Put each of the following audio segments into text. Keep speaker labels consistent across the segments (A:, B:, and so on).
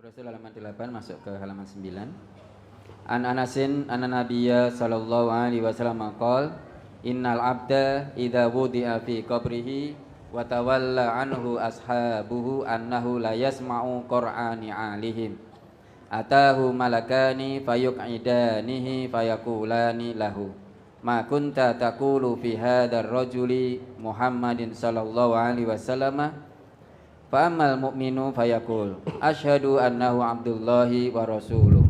A: Rasul halaman 8 masuk ke halaman 9. An Anasin anna Nabiyya sallallahu alaihi wasallam qol innal abda idza wudi'a fi qabrihi wa tawalla anhu ashabuhu annahu la yasma'u qur'ani alihim atahu malakani fayuq'idanihi fayaqulani lahu ma kunta taqulu fi hadzal rajuli Muhammadin sallallahu alaihi wasallam fa ammal mu'minu fayaqul asyhadu annahu abdullahi wa rasuluh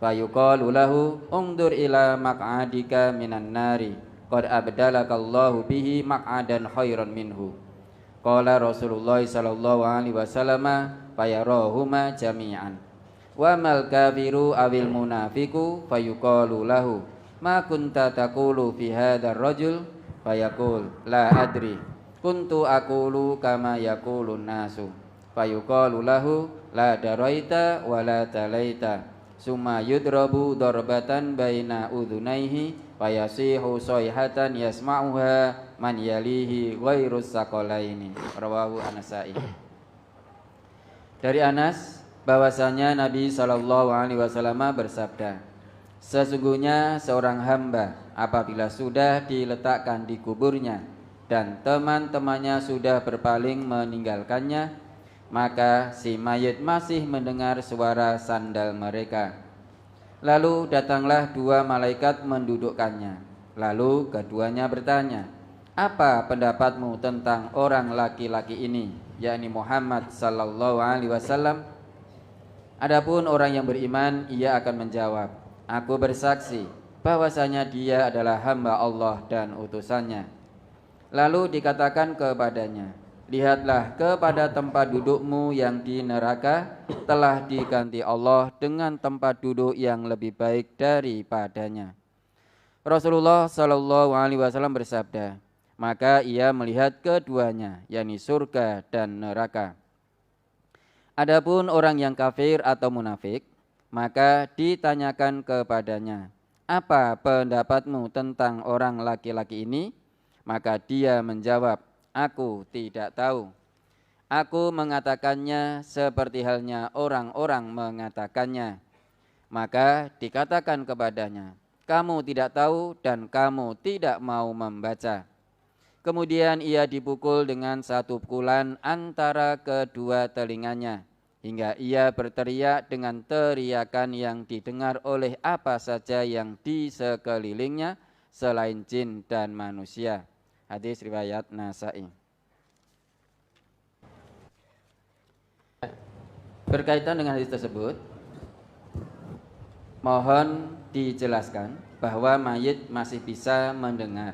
A: fayuqalu lahu undur ila maq'adika minan nari qad abdalakallahu bihi maq'adan khairan minhu qala Rasulullah sallallahu alaihi wasallam fayarahuma jami'an wa mal kafiru awil munafiqu fayuqalu lahu ma kunta taqulu fi hadzal rajul fayaqul la adri kuntu aqulu kama yaqulun nasu fayuqalu lahu la daraita wa la talaita summa yudrabu darbatan baina udhunaihi fayasihu sayhatan yasma'uha man yalihi ghairus saqalaini rawahu An-Nasa'i. Dari Anas bahwasanya Nabi sallallahu alaihi wasallam bersabda, sesungguhnya seorang hamba apabila sudah diletakkan di kuburnya dan teman-temannya sudah berpaling meninggalkannya, maka si mayit masih mendengar suara sandal mereka. Lalu datanglah dua malaikat mendudukkannya. Lalu keduanya bertanya, apa pendapatmu tentang orang laki-laki ini, yakni Muhammad sallallahu alaihi wasallam? Adapun orang yang beriman, ia akan menjawab, aku bersaksi bahwasanya dia adalah hamba Allah dan utusannya. Lalu dikatakan kepadanya, lihatlah kepada tempat dudukmu yang di neraka telah diganti Allah dengan tempat duduk yang lebih baik daripadanya. Rasulullah sallallahu alaihi wasallam bersabda, maka ia melihat keduanya, yakni surga dan neraka. Adapun orang yang kafir atau munafik, maka ditanyakan kepadanya, apa pendapatmu tentang orang laki-laki ini? Maka dia menjawab, aku tidak tahu. Aku mengatakannya seperti halnya orang-orang mengatakannya. Maka dikatakan kepadanya, kamu tidak tahu dan kamu tidak mau membaca. Kemudian ia dipukul dengan satu pukulan antara kedua telinganya, hingga ia berteriak dengan teriakan yang didengar oleh apa saja yang di sekelilingnya selain jin dan manusia. Hadis riwayat Nasa'i. Berkaitan dengan hadis tersebut, mohon dijelaskan bahwa mayit masih bisa mendengar.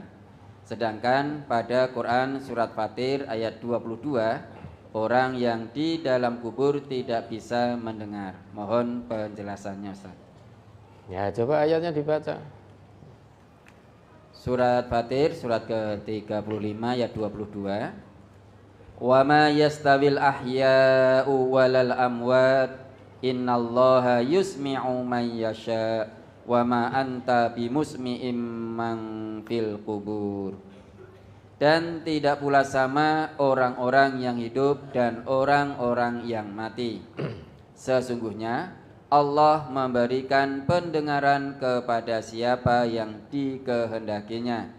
A: Sedangkan pada Quran surat Fatir ayat 22, orang yang di dalam kubur tidak bisa mendengar. Mohon penjelasannya, Ustaz.
B: Ya, coba ayatnya dibaca.
A: Surat Fatir surat ke-35 ayat 22. Wa ma yastawil ahya'u walal amwat innallaha yusmi'u man yasha wa ma anta bimusmi'im man fil qubur. Dan tidak pula sama orang-orang yang hidup dan orang-orang yang mati. Sesungguhnya Allah memberikan pendengaran kepada siapa yang dikehendakinya.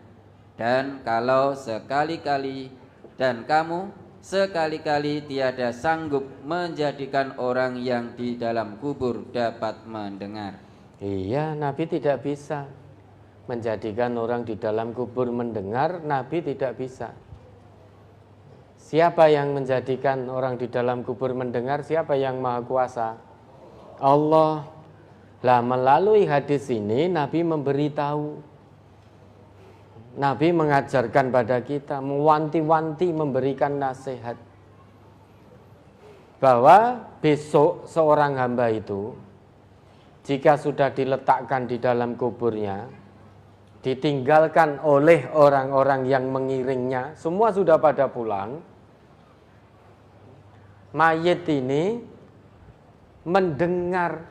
A: Dan kalau sekali-kali dan kamu sekali-kali tiada sanggup menjadikan orang yang di dalam kubur dapat mendengar.
B: Iya, Nabi tidak bisa menjadikan orang di dalam kubur mendengar, Nabi tidak bisa. Siapa yang menjadikan orang di dalam kubur mendengar? Siapa yang maha kuasa? Allah. Lah melalui hadis ini Nabi memberitahu, Nabi mengajarkan pada kita, mewanti-wanti, memberikan nasihat bahwa besok seorang hamba itu jika sudah diletakkan di dalam kuburnya, ditinggalkan oleh orang-orang yang mengiringnya, semua sudah pada pulang, mayit ini mendengar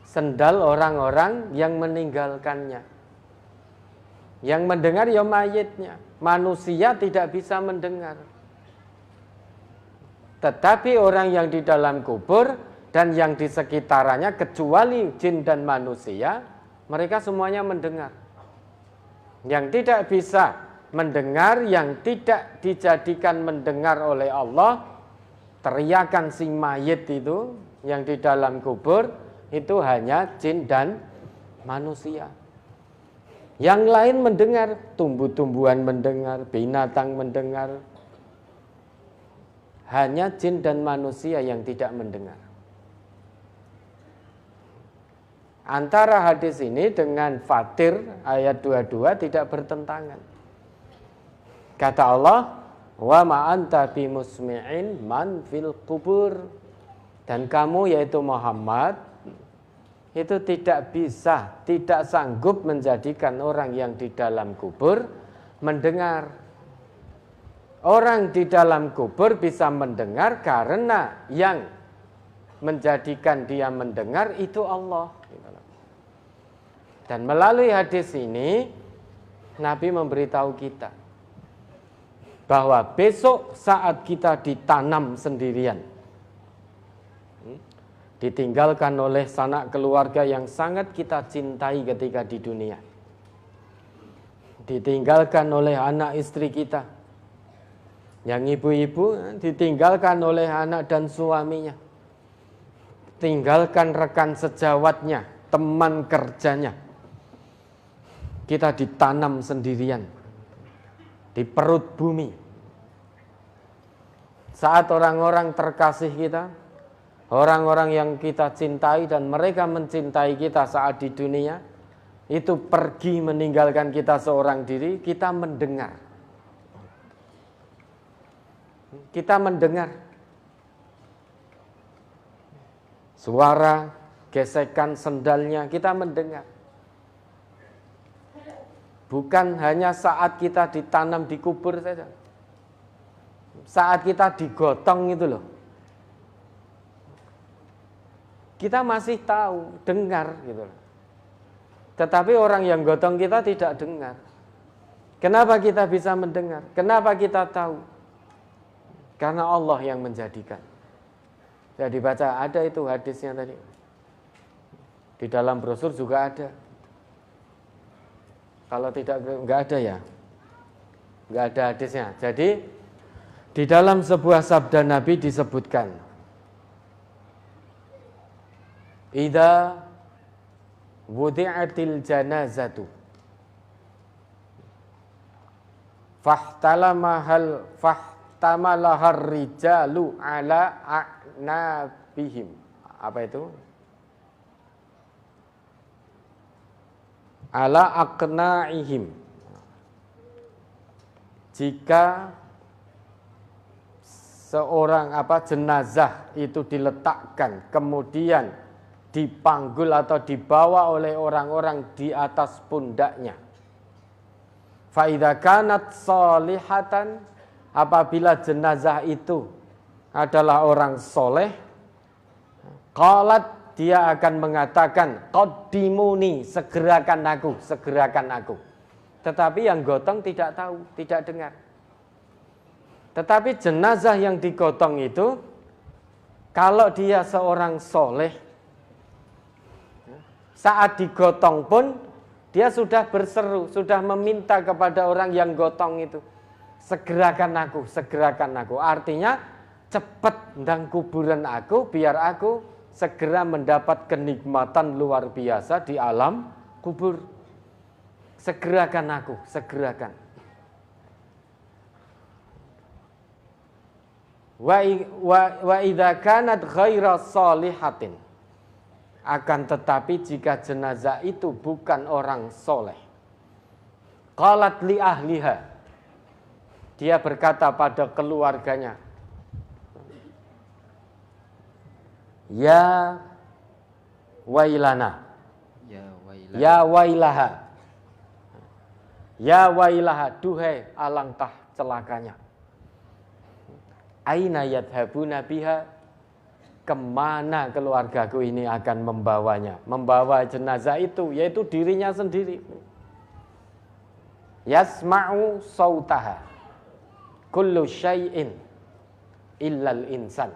B: sendal orang-orang yang meninggalkannya. Yang mendengar ya mayitnya. Manusia tidak bisa mendengar. Tetapi orang yang di dalam kubur dan yang di sekitarnya kecuali jin dan manusia, mereka semuanya mendengar. Yang tidak bisa mendengar, yang tidak dijadikan mendengar oleh Allah, teriakan si mayit itu yang di dalam kubur itu hanya jin dan manusia. Yang lain mendengar, tumbuh-tumbuhan mendengar, binatang mendengar. Hanya jin dan manusia yang tidak mendengar. Antara hadis ini dengan Fatir ayat 22 tidak bertentangan. Kata Allah, wa ma anta bimusmi'in man fil kubur. Dan kamu yaitu Muhammad itu tidak bisa, tidak sanggup menjadikan orang yang di dalam kubur mendengar. Orang di dalam kubur bisa mendengar karena yang menjadikan dia mendengar itu Allah. Dan melalui hadis ini Nabi memberitahu kita bahwa besok saat kita ditanam sendirian, ditinggalkan oleh sanak keluarga yang sangat kita cintai ketika di dunia, ditinggalkan oleh anak istri kita, yang ibu-ibu ditinggalkan oleh anak dan suaminya, tinggalkan rekan sejawatnya, teman kerjanya. Kita ditanam sendirian di perut bumi. Saat orang-orang terkasih kita, orang-orang yang kita cintai dan mereka mencintai kita saat di dunia, itu pergi meninggalkan kita seorang diri, kita mendengar. Kita mendengar suara gesekan sendalnya, kita mendengar. Bukan hanya saat kita ditanam di kubur saja. Saat kita digotong itu loh. Kita masih tahu, dengar gitu loh. Tetapi orang yang gotong kita tidak dengar. Kenapa kita bisa mendengar? Kenapa kita tahu? Karena Allah yang menjadikan. Ya dibaca, ada itu hadisnya tadi. Di dalam brosur juga ada. Kalau tidak, enggak ada ya. Enggak ada hadisnya. Jadi di dalam sebuah sabda Nabi disebutkan, idza wudi'atil janazatu fahtamalahar rijalu ala a'nabihim. Apa itu? Ala aqna'ihim. Jika seorang jenazah itu diletakkan kemudian dipanggul atau dibawa oleh orang-orang di atas pundaknya. Fa idza kanat sholihatan, apabila jenazah itu adalah orang soleh, qalat, dia akan mengatakan, qaddimuni, segerakan aku, segerakan aku. Tetapi yang gotong tidak tahu, tidak dengar. Tetapi jenazah yang digotong itu, kalau dia seorang soleh, saat digotong pun, dia sudah berseru, sudah meminta kepada orang yang gotong itu, segerakan aku, segerakan aku. Artinya, cepat ndang kuburan aku, biar aku segera mendapat kenikmatan luar biasa di alam kubur. Segerakan aku, segerakan. Wa idza kanat ghaira shalihatin, akan tetapi jika jenazah itu bukan orang soleh, qalat li ahliha, dia berkata pada keluarganya, ya wailana, ya wailaha, ya wailaha, duhai alangkah celakanya. Aina yadhabuna biha, kemana keluargaku ini akan membawanya, membawa jenazah itu, yaitu dirinya sendiri. Yasma'u sautaha kullu syai'in, illal insan.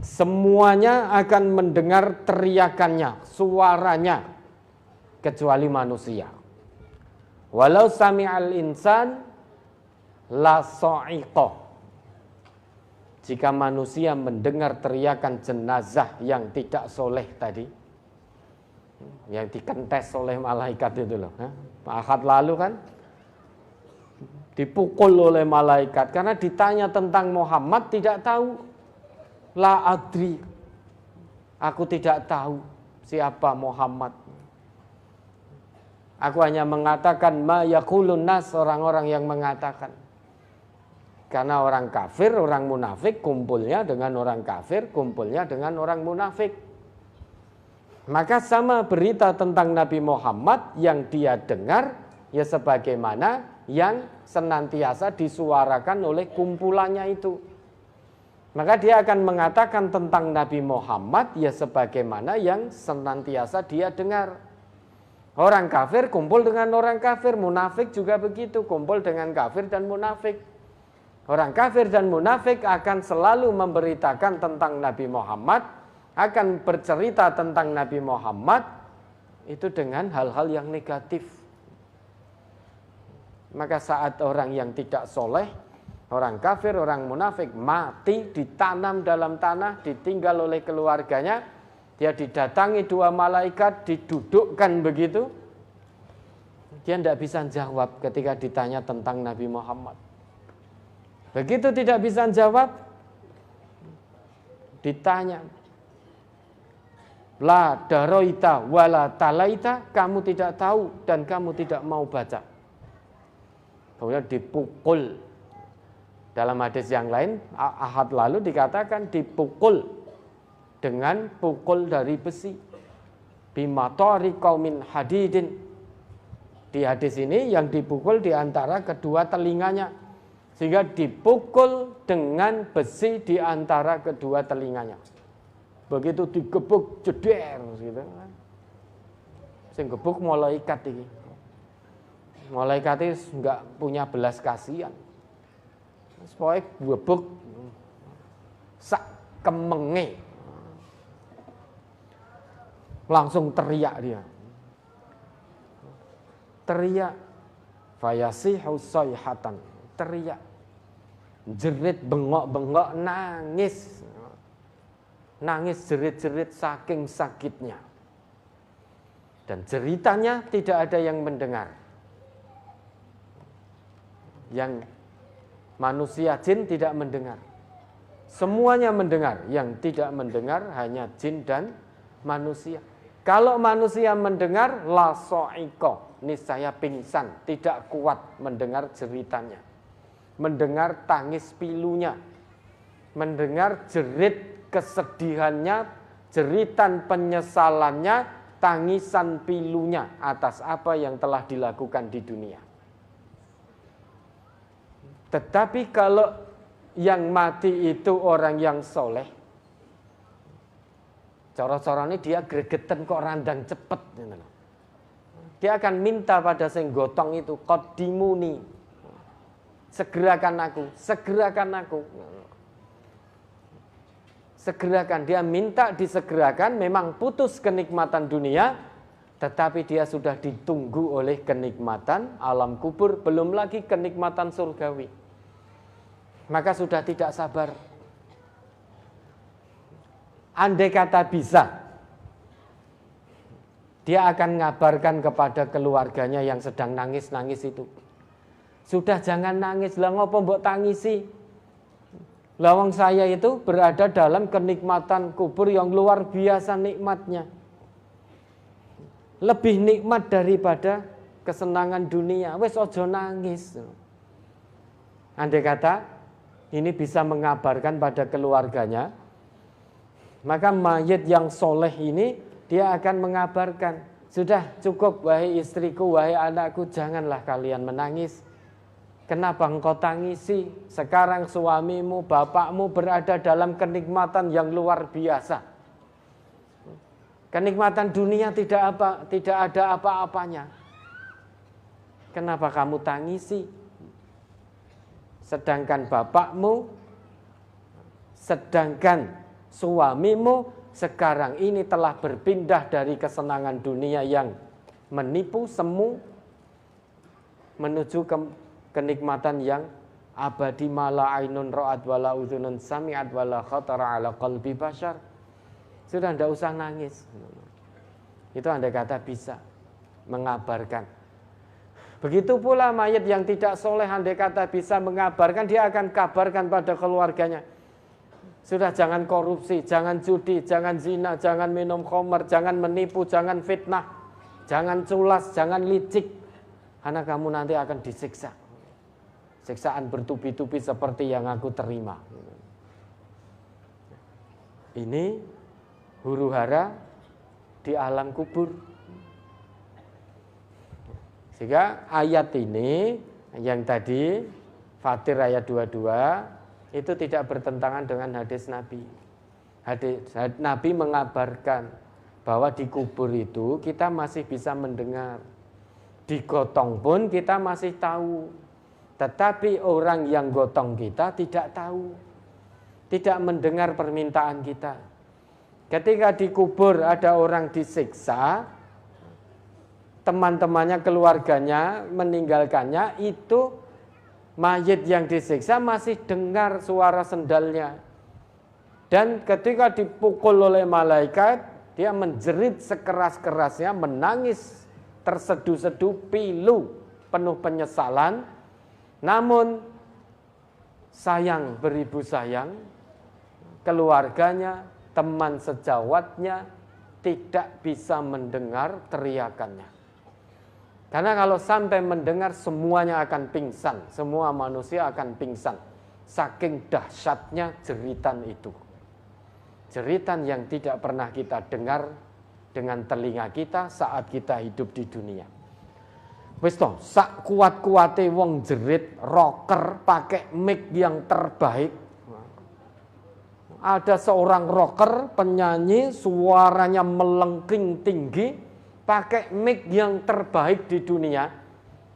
B: Semuanya akan mendengar teriakannya, suaranya, kecuali manusia. Walau sami'al insan la sa'iqah. Jika manusia mendengar teriakan jenazah yang tidak soleh tadi, yang dikentes oleh malaikat itu loh. Ahad lalu kan dipukul oleh malaikat karena ditanya tentang Muhammad tidak tahu. La adri, aku tidak tahu siapa Muhammad. Aku hanya mengatakan ma yaqulun nas, orang-orang yang mengatakan. Karena orang kafir, orang munafik kumpulnya dengan orang kafir, kumpulnya dengan orang munafik. Maka sama berita tentang Nabi Muhammad yang dia dengar ya sebagaimana yang senantiasa disuarakan oleh kumpulannya itu. Maka dia akan mengatakan tentang Nabi Muhammad ya sebagaimana yang senantiasa dia dengar. Orang kafir kumpul dengan orang kafir, munafik juga begitu, kumpul dengan kafir dan munafik. Orang kafir dan munafik akan selalu memberitakan tentang Nabi Muhammad, akan bercerita tentang Nabi Muhammad itu dengan hal-hal yang negatif. Maka saat orang yang tidak soleh, orang kafir, orang munafik mati, ditanam dalam tanah, ditinggal oleh keluarganya, dia didatangi dua malaikat, didudukkan begitu, dia tidak bisa jawab ketika ditanya tentang Nabi Muhammad. Begitu tidak bisa jawab, ditanya, la daroita wala talaita, kamu tidak tahu dan kamu tidak mau baca. Kemudian dipukul. Dalam hadis yang lain, ahad lalu dikatakan dipukul dengan pukul dari besi. Bimatori qaumin hadidin. Di hadis ini yang dipukul di antara kedua telinganya. Sehingga dipukul dengan besi di antara kedua telinganya. Begitu digebuk jeder gitu. Sing gebuk malaikat iki. Malaikat itu enggak punya belas kasihan. Supaya gebuk sak kemenge. Langsung teriak dia. Teriak fayasihu sayhatan. Teriak, jerit, bengok-bengok, nangis. Nangis jerit-jerit saking sakitnya. Dan ceritanya tidak ada yang mendengar. Yang manusia jin tidak mendengar. Semuanya mendengar. Yang tidak mendengar hanya jin dan manusia. Kalau manusia mendengar, la so'iko, niscaya pingsan, tidak kuat mendengar ceritanya. Mendengar tangis pilunya, mendengar jerit kesedihannya, jeritan penyesalannya, tangisan pilunya atas apa yang telah dilakukan di dunia. Tetapi kalau yang mati itu orang yang soleh, cara-caranya dia gregetan kok randang cepet. Dia akan minta pada sing gotong itu, qadimuni, segerakan aku, segerakan aku. Segerakan, dia minta disegerakan, memang putus kenikmatan dunia, tetapi dia sudah ditunggu oleh kenikmatan alam kubur, belum lagi kenikmatan surgawi. Maka sudah tidak sabar. Andai kata bisa, dia akan ngabarkan kepada keluarganya yang sedang nangis-nangis itu. Sudah jangan nangis, lah ngopo mbok tangisi. Lawang saya itu berada dalam kenikmatan kubur yang luar biasa nikmatnya. Lebih nikmat daripada kesenangan dunia. Wes ojo nangis. Andai kata ini bisa mengabarkan pada keluarganya, maka mayit yang soleh ini dia akan mengabarkan, sudah cukup wahai istriku, wahai anakku, janganlah kalian menangis. Kenapa engkau tangisi? Sekarang suamimu, bapakmu berada dalam kenikmatan yang luar biasa. Kenikmatan dunia tidak ada apa-apanya. Kenapa kamu tangisi? sedangkan bapakmu, sedangkan suamimu sekarang ini telah berpindah dari kesenangan dunia yang menipu semu menuju kenikmatan yang abadi, mala ainun ra'at wala udhunun sami'at wala khatara ala qalbi bashar. Sudah tidak usah nangis. Itu andai kata bisa mengabarkan. Begitu pula mayat yang tidak soleh, andai kata bisa mengabarkan, dia akan kabarkan pada keluarganya. Sudah jangan korupsi, jangan judi, jangan zina, jangan minum khamar, jangan menipu, jangan fitnah, jangan culas, jangan licik. Karena kamu nanti akan disiksa. Siksaan bertubi-tubi seperti yang aku terima. Ini huru-hara di alam kubur. Sehingga ayat ini yang tadi Fatir ayat 22 itu tidak bertentangan dengan hadis Nabi. Nabi mengabarkan bahwa di kubur itu kita masih bisa mendengar. Digotong pun kita masih tahu. Tetapi orang yang gotong kita tidak tahu, tidak mendengar permintaan kita. Ketika dikubur ada orang disiksa, teman-temannya, keluarganya meninggalkannya, itu mayit yang disiksa masih dengar suara sendalnya. Dan ketika dipukul oleh malaikat, dia menjerit sekeras-kerasnya, menangis terseduh-seduh, pilu, penuh penyesalan. Namun sayang beribu sayang, keluarganya, teman sejawatnya tidak bisa mendengar teriakannya. Karena kalau sampai mendengar semuanya akan pingsan, semua manusia akan pingsan. Saking dahsyatnya jeritan itu. Jeritan yang tidak pernah kita dengar dengan telinga kita saat kita hidup di dunia. Wis toh, sak kuat-kuate wong jerit rocker pakai mic yang terbaik. Ada seorang rocker, penyanyi, suaranya melengking tinggi, pakai mic yang terbaik di dunia.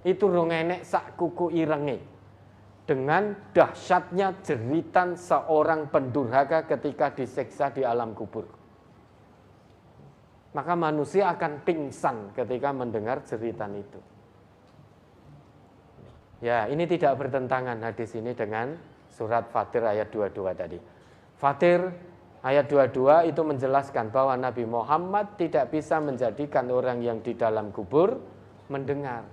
B: Itu rong enek sak kuku irenge. Dengan dahsyatnya jeritan seorang pendurhaka ketika disiksa di alam kubur. Maka manusia akan pingsan ketika mendengar jeritan itu. Ya, ini tidak bertentangan hadis ini dengan surat Fatir ayat 22 tadi. Fatir ayat 22 itu menjelaskan bahwa Nabi Muhammad tidak bisa menjadikan orang yang di dalam kubur mendengar.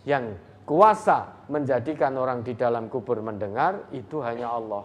B: Yang kuasa menjadikan orang di dalam kubur mendengar itu hanya Allah.